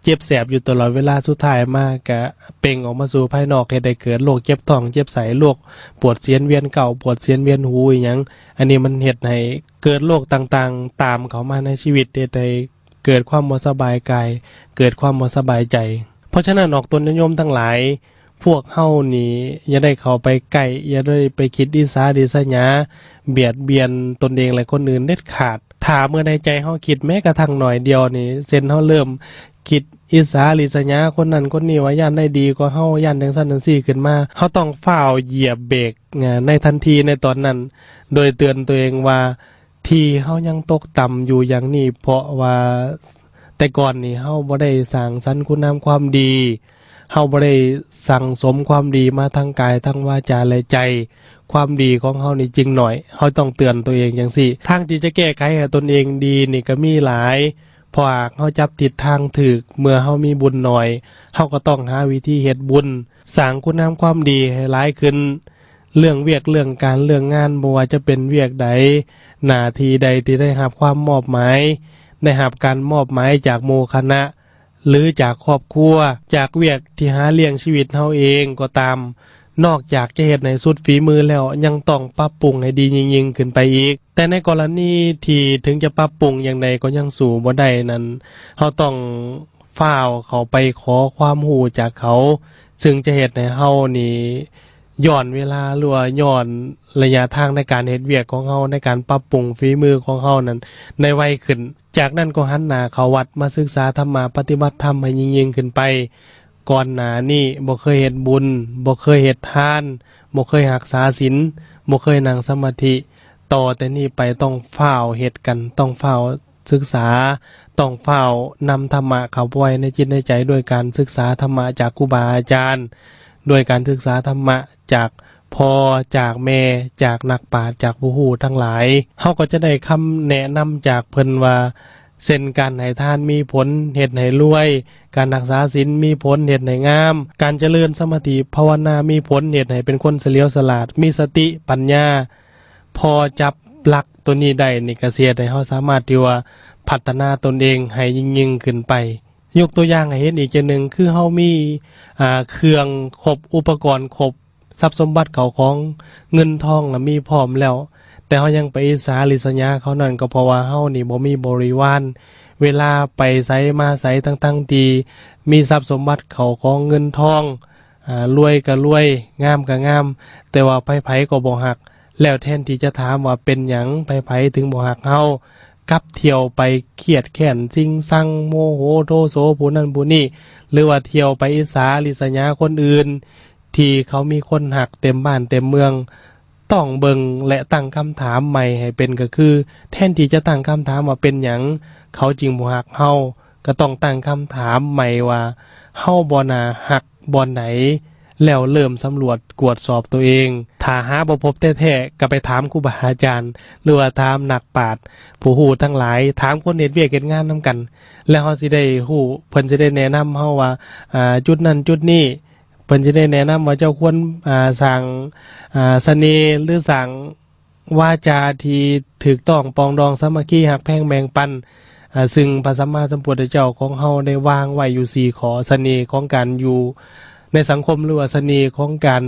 เจ็บแสบอยู่ตลอดเวลาสุดท้ายมาก็เป่งออกมาสู่ภายนอกเฮ็ดให้เกิดโรคเจ็บท้องเจ็บไส้โรคปวดเสียนเวียนเก่าปวดเสียนเวียนหูอีหยังอันนี้มันเฮ็ดให้เกิดโรคต่างๆตามเข้ามาในชีวิตเฮ็ดให้เกิดความบ่สบายกายเกิดความบ่สบายใจเพราะฉะนั้นออกตนนิยมทั้งหลายพวกเฮานี่อย่าได้เข้าไปใกล้อย่าได้ไปคิดอิสาริษยาเบียดเบียนตนเองและคนอื่นเด็ดขาดถ้าเมื่อในใจเฮาคิดแม้กระทั่งหน่อยเดียวนี่เส้นเฮาเริ่มคิดอิสาริษยาคนนั้นคนนี้ว่าย่านได้ดีกว่าเฮาย่านจังซั่นจังซี่ขึ้นมาเฮาต้องฟ้าวเหยียบเบรกในทันทีในตอนนั้นโดยเตือนตัวเองว่าที่เฮายังตกต่ำอยู่อย่างนี้เพราะว่าแต่ก่อนนี่เฮาบ่ได้สร้างสรรค์คุณงามความดีเฮาบ่ได้สั่งสมความดีมาทั้งกายทั้งวาจาและใจความดีของเฮานี่จริงหน่อยเฮาต้องเตือนตัวเองจังซี่ทางที่จะแก้ไขให้ตนเองดีนี่ก็มีหลายเพราะหากเฮาจับทิศทางถูกเมื่อเฮามีบุญน้อยเฮาก็ต้องหาวิธีเฮ็ดบุญสร้างคุณงามความดีให้หลายขึ้นเรื่องเวียกเรื่องการเรื่องงานบ่ว่าจะเป็นเวียกใดหน้าที่ใดที่ได้รับความมอบหมายได้รับการมอบหมายจากหมู่คณะหรือจากครอบครัวจากเวียกที่หาเลี้ยงชีวิตเฮาเองก็ตามนอกจากจะเฮ็ดให้สุดฝีมือแล้วยังต้องปรับปรุงให้ดียิ่งๆขึ้นไปอีกแต่ในกรณีที่ถึงจะปรับปรุงอย่างใดก็ยังสู่บ่ได้นั้นเฮาต้องฟ้าวเข้าไปขอความรู้จากเขาซึ่งจะเฮ็ดให้เฮานี่ย้อนเวลาหรือว่าย้อนระยะทางในการเฮ็ดเวียกของเฮาในการปรับปรุงฝีมือของเฮานั้นได้ไวขึ้นจากนั้นก็หันหน้าเข้าวัดมาศึกษาธรรมะปฏิบัติธรรมให้ยิ่งๆขึ้นไปก่อนหน้านี้บ่เคยเฮ็ดบุญบ่เคยเฮ็ดทานบ่เคยรักษาศีลบ่เคยนั่งสมาธิต่อแต่นี้ไปต้องฟ้าวเฮ็ดกันต้องฟ้าวศึกษาต้องฟ้าวนำธรรมะเข้าไว้ในจิตในใจด้วยการศึกษาธรรมะจากครูบาอาจารย์ด้วยการศึกษาธรรมะจากพ่อจากแม่จากนักปราชญ์จากผู้รู้ทั้งหลายเฮาก็จะได้คำแนะนำจากเพิ่นว่าเส้นการให้ทานมีผลเฮ็ดให้รวยการรักษาศีลมีผลเฮ็ดให้งามการเจริญสมาธิภาวนามีผลเฮ็ดให้เป็นคนเฉลียวฉลาดมีสติปัญญาพอจับหลักตัวนี้ได้นี่ก็สิเฮ็ดให้เฮาสามารถที่ว่าพัฒนาตนเองให้ยิ่งขึ้นไปยกตัวอย่างให้เห็นอีกจังนึงคือเฮามีเครื่องครบอุปกรณ์ครบทรัพย์สมบัติเขาของเงินทองมีพร้อมแล้วแต่เฮายังไปอิสาริษยาเขานั่นก็เพราะว่าเฮานี่บ่มีบริวารเวลาไปไสมาไสทั้งๆที่มีทรัพย์สมบัติเขาของเงินทองรวยก็รวยงามก็งามแต่ว่าไผๆก็บ่ฮักแล้วแทนที่จะถามว่าเป็นหยังไผๆถึงบ่ฮักเฮากลับเที่ยวไปเครียดแค้นซิงซังโมโหโทโสผู้นั้นผู้นี้หรือว่าเที่ยวไปอิสาริษยาคนอื่นที่เขามีคนหักเต็มบ้านเต็มเมืองต้องเบิ่งและตั้งคำถามใหม่ให้เป็นก็คือแทนที่จะตั้งคำถามว่าเป็นหยังเขาจริงบ่ฮักเฮาก็ต้องตั้งคำถามใหม่ว่าเฮาบ่น่าฮักบ่ไหนแล้วเริ่มสำรวจกวดสอบตัวเองถ้าหาบ่พบแท้ๆก็ไปถามครูบาอาจารย์หรือว่าถามนักปราชญ์ผู้รู้ทั้งหลายถามคนเฮ็ดเวียกเฮ็ดงานนำกันแล้วเฮาสิได้รู้เพิ่นสิได้แนะนำเฮาว่าจุดนั้นจุดนี้เพิ่นสิได้แนะนำว่าเจ้าควรสร้างเสน่ห์หรือสร้างวาจาที่ถูกต้องปองดองสามัคคีฮักแพงแบ่งปันซึ่งพระสัมมาสัมพุทธเจ้าของเฮาได้วางไว้อยู่4ข้อเสน่ห์ของการอยู่ ในสังคมหรือว่าเสน่ห์ของการ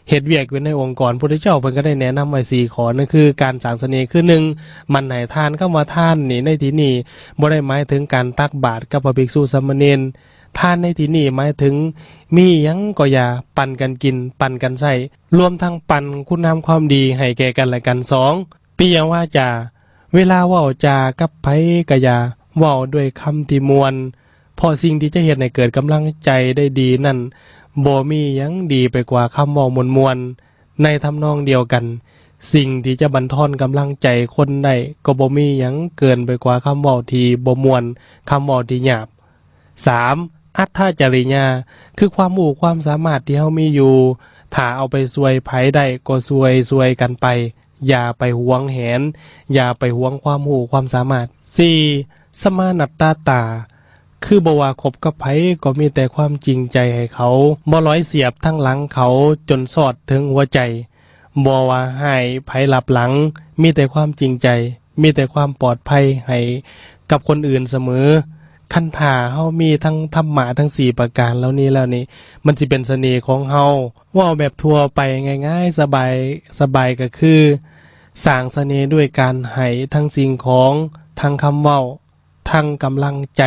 เฮ็ดเวียกอยู่ในองค์กรพุทธเจ้าเพิ่นก็ได้แนะนำไว้4ข้อนั่นคือการสร้างเสน่ห์คือ1มันให้ทานคำว่าทานนี่ในที่นี้บ่ได้หมายถึงการตักบาตรกับพระภิกษุสามเณรทานในที่นี้หมายถึงมีหยังก็อย่าปันกันกินปันกันใช้รวมทั้งปันคุณงามความดีให้แก่กันและกัน2ปิยวาจาเวลาเว้าจากับไผก็อย่าเว้าด้วยคำที่ม่วนเพราะสิ่งที่จะเฮ็ดให้เกิดกำลังใจได้ดีนั่นบ่มีหยังดีไปกว่าคำเว้ามวนๆในทำนองเดียวกันสิ่งที่จะบั่นทอนกำลังใจคนได้ก็บ่มีหยังเกินไปกว่าคำเว้าที่บ่ม่วนคำเว้าที่หยาบ3อัตถจริยาคือความรู้ความสามารถที่เฮามีอยู่ถ้าเอาไปช่วยไผได้ก็ช่วยกันไปอย่าไปหวงแหนอย่าไปหวงความรู้ความสามารถ4สมานัตตาตาคือบ่ว่าคบกับไผก็มีแต่ความจริงใจให้เขาบ่ร้อยเสียบทั้งหลังเขาจนสอดถึงหัวใจบ่ว่าให้ไผหลับหลังมีแต่ความจริงใจมีแต่ความปลอดภัยให้กับคนอื่นเสมอคันถ้าเฮามีทั้งธรรมะทั้ง4ประการแล้วนี้มันสิเป็นเสน่ห์ของเฮาเว้าแบบทั่วไปง่ายๆสบายก็คือสร้างเสน่ห์ด้วยการให้ทั้งสิ่งของทั้งคำเว้าทั้งกำลังใจ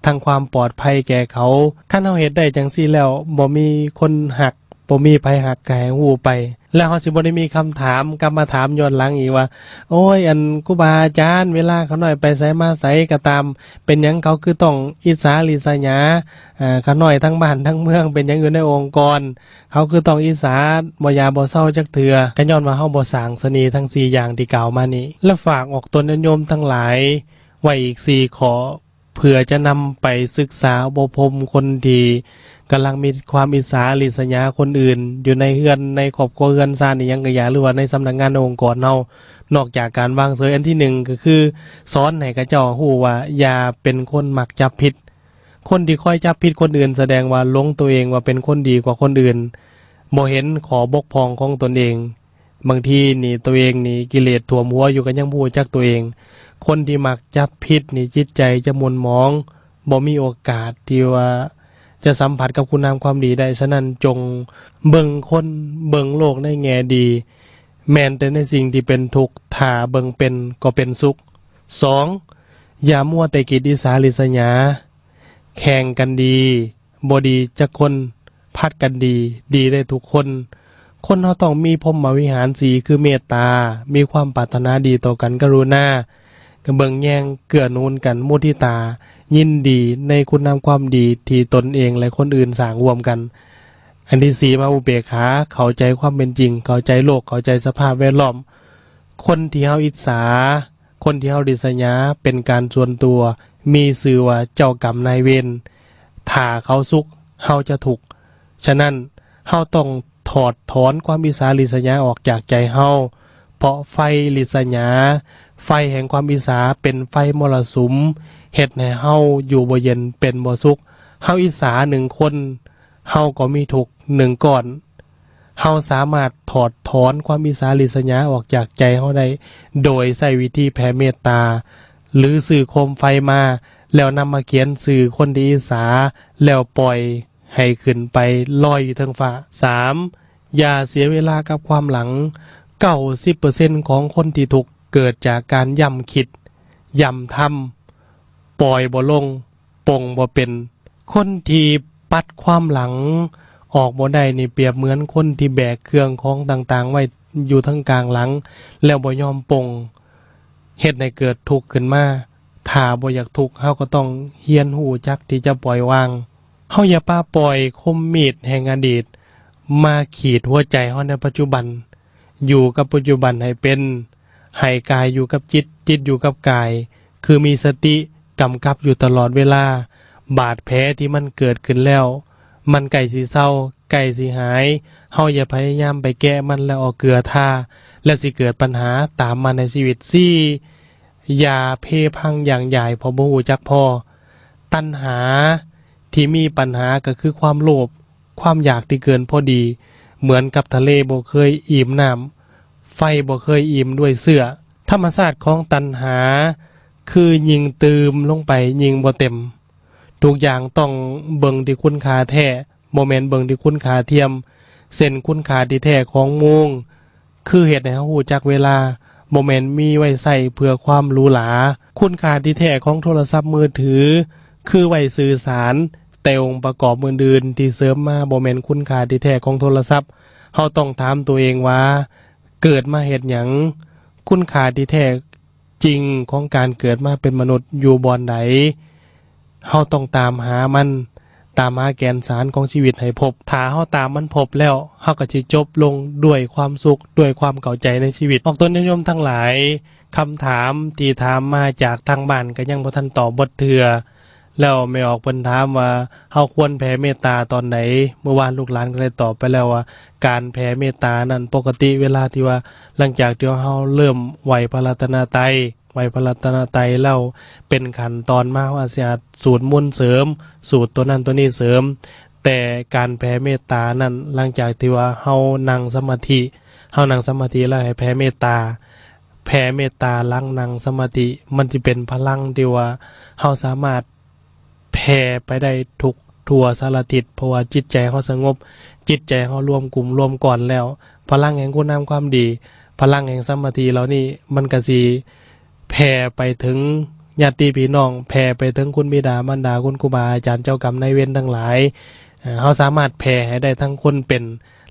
ทั้งความปลอดภัยแก่เขาคันเฮาเฮ็ดได้จังซี่แล้วบ่มีคนหักบ่มีไผหักก็ให้ฮู้ไปแล้วเฮาสิบ่ได้มีคำถามกลับมาถามย้อนหลังอีกว่าโอ้ยอันครูบาอาจารย์เวลาเขาน้อยไปไสมาไสก็ตามเป็นหยังเขาคือต้องอิจฉาริษยาเขาน้อยทั้งบ้านทั้งเมืองเป็นหยังอยู่ในองค์กรเขาคือต้องอิจฉาบ่ยาบ่เซาจักเทื่อก็ย้อนว่าเฮาบ่สร้างเสน่ห์ทั้ง4อย่างที่กล่าวมานี้และฝากออกตนโยมทั้งหลายไว้อีก4ข้อเพื่อจะนำไปศึกษาอบรมคนที่กำลังมีความอิจฉาริษยาคนอื่นอยู่ในเฮือนในครอบครัวเฮือนซ่านอีหยังก็อย่าหรือว่าในสำนักงานองค์กรเฮานอกจากการวางเสยอันที่1ก็คือสอนให้เขาเจ้าฮู้ว่าอย่าเป็นคนมักจับผิดคนที่คอยจับผิดคนอื่นแสดงว่าหลงตัวเองว่าเป็นคนดีกว่าคนอื่นบ่เห็นขอบกพร่องของตนเองบางทีนี่ตัวเองนี่กิเลสท่วมหัวอยู่ก็ยังบ่รู้จักตัวเองคนที่มักจับผิดนี่จิตใจจะหม่นหมองบ่มีโอกาสที่ว่าจะสัมผัสกับคุณงามความดีได้ฉะนั้นจงเบิ่งคนเบิ่งโลกในแง่ดีแม้แต่ในสิ่งที่เป็นทุกข์ถ้าเบิ่งเป็นก็เป็นสุข2อย่ามัวแต่คิดอิจฉาริษยาแข่งกันดีบ่ดีจักคนพัดกันดีได้ทุกคนคนเฮาต้องมีพรหมวิหาร4คือเมตตามีความปรารถนาดีต่อกันกรุณาก็เบิ่งแยงเกื้อหนุนกันมุทิตายินดีในคุณงามความดีที่ตนเองและคนอื่นสร้างร่วมกันอันที่4มาอุเบกขาเข้าใจความเป็นจริงเข้าใจโลกเข้าใจสภาพแวดล้อมคนที่เฮาอิจฉาคนที่เฮาริษยาเป็นการส่วนตัวมีชื่อว่าเจ้ากรรมนายเวรถ้าเขาสุขเฮาจะทุกข์ฉะนั้นเฮาต้องถอดถอนความอิจฉาริษยาออกจากใจเฮาเพราะไฟริษยาไฟแห่งความอิจฉาเป็นไฟมรสุมเฮ็ดให้เฮาอยู่บ่เย็นเป็นบ่สุขเฮาอิจฉา1คนเฮาก็มีทุกข์1ก้อนเฮาสามารถถอดถอนความอิจฉาริษยาออกจากใจเฮาได้โดยใช้วิธีแผ่เมตตาหรือสื่อโคมไฟมาแล้วนำมาเขียนสื่อคนที่อิจฉาแล้วปล่อยให้ขึ้นไปลอยอยู่เทิงฟ้า3อย่าเสียเวลากับความหลัง 90% ของคนที่ทุกข์เกิดจากการย่ำคิดย่ำทำปล่อยบ่ลงปลงบ่เป็นคนที่ปัดความหลังออกบ่ได้นี่เปรียบเหมือนคนที่แบกเครื่องของต่างๆไว้อยู่ทั้งกลางหลังแล้วบ่ยอมปลงเฮ็ดให้เกิดทุกข์ขึ้นมาถ้าบ่อยากทุกข์เฮาก็ต้องเรียนรู้จักที่จะปล่อยวางเฮาอย่าปาปล่อยคมมีดแห่งอดีตมาขีดหัวใจเฮาในปัจจุบันอยู่กับปัจจุบันให้เป็นให้กายอยู่กับจิตจิตอยู่กับกายคือมีสติกำกับอยู่ตลอดเวลาบาดแผลที่มันเกิดขึ้นแล้วมันใกล้สิเศร้าใกล้สิหายเฮาอย่าพยายามไปแก้มันแล้วเอาเกลือทาแล้วสิเกิดปัญหาตามมาในชีวิตอย่าเพพังอย่างใหญ่เพราะบ่รู้จักพอตัณหาที่มีปัญหาก็คือความโลภความอยากที่เกินพอดีเหมือนกับทะเลบ่เคยอิ่มน้ำไฟบ่เคยอิ่มด้วยเสื้อธรรมชาติของตัณหาคือยิงตืมลงไปยิงบ่เต็มทุกอย่างต้องเบิ่งที่คุณค่าแท้ บ่แม่นเบิ่งที่คุณค่าเทียมเส้นคุณค่าที่แท้ของโมงคือเฮ็ดให้เฮารู้จักเวลาบ่แม่นมีไว้ใช้เพื่อความหรูหราคุณค่าที่แท้ของโทรศัพท์มือถือคือไว้สื่อสารแต่องค์ประกอบอื่นๆที่เสริมมาบ่แม่นคุณค่าที่แท้ของโทรศัพท์เฮาต้องถามตัวเองว่าเกิดมาเฮ็ดหยังคุณค่าที่แท้จริงของการเกิดมาเป็นมนุษย์อยู่บ่อนใดเฮาต้องตามหามันตามหาแกนสารของชีวิตให้พบถ้าเฮาตามมันพบแล้วเฮาก็สิจบลงด้วยความสุขด้วยความเข้าใจในชีวิตออกตนนิยมทั้งหลายคำถามที่ถามมาจากทางบ้านก็ยังบ่ทันตอบบ่เทื่อแล้วไม่ออกเพิ่นถามว่าเฮาควรแผ่เมตตาตอนไหนเมื่อวานลูกหลานก็ได้ตอบไปแล้วว่าการแผ่เมตตานั้นปกติเวลาที่ว่าหลังจากที่เฮาเริ่มไหวพระรัตนตรัยแล้วเป็นขั้นตอนมาว่าสิอาจสูตรมนต์เสริมสูตรตัวนั้นตัวนี้เสริมแต่การแผ่เมตตานั้นหลังจากที่ว่าเฮานั่งสมาธิแล้วให้แผ่เมตตาหลังนั่งสมาธิมันสิเป็นพลังที่ว่าเฮาสามารถแผ่ไปได้ทุกทั่วสารทิศเพราะว่าจิตใจเฮาสงบจิตใจเฮารวมกลุ่มรวมก่อนแล้วพลังแห่งคุณงามความดีพลังแห่งสมาธิเหล่านี้มันก็สิแผ่ไปถึงญาติพี่น้องแผ่ไปถึงคุณบิดามารดาคุณครูบาอาจารย์เจ้ากรรมนายเวรทั้งหลายเฮาสามารถแผ่ให้ได้ทั้งคนเป็น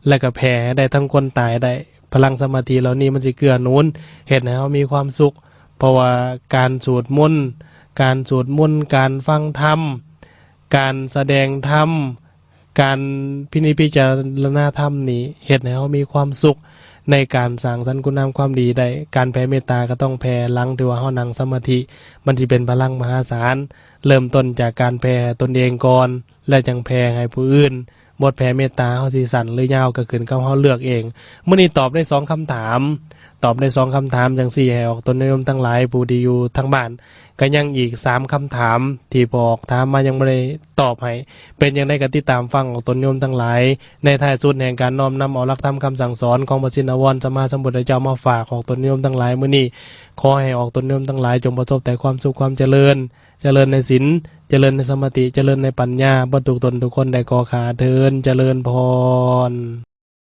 และก็แผ่ให้ได้ทั้งคนตายได้พลังสมาธิเหล่านี้มันสิเกื้อหนุนเฮ็ดให้เฮามีความสุขเพราะว่าการสวดมนต์การฟังธรรมการแสดงธรรมการพินิจพิจารณาธรรมนี่เฮ็ดให้เฮามีความสุขในการสร้างสรรค์คุณงามความดีได้การแผ่เมตตาก็ต้องแผ่หลังที่ว่าเฮานั่งสมาธิมันสิเป็นพลังมหาศาลเริ่มต้นจากการแผ่ตนเองก่อนและจังแผ่ให้ผู้อื่นบทแผ่เมตตาเฮาสิสั้นหรือยาวก็ขึ้นกับเฮาเลือกเองมื้อนี้ตอบได้2คำถามจังซี่ให้ออกตนนิยมทั้งหลายผู้ที่อยู่ทางบ้านก็ยังอีก3คำถามที่บอกถามมายังบ่ได้ตอบให้เป็นจังได๋ก็ติดตามฟังออกตนนิยมทั้งหลายในท้ายสุดแห่งการน้อมนำเอาหลักธรรมคำสั่งสอนของพระชินวรสัมมาสัมพุทธเจ้ามาฝากออกตนนิยมทั้งหลายมื้อนี้ขอให้ออกตนนิยมทั้งหลายจงประสบแต่ความสุขความเจริญในศีลเจริญในสมาธิเจริญในปัญญาบ่ทุกตนทุกคนได้ก่อขาเทินเจริญพร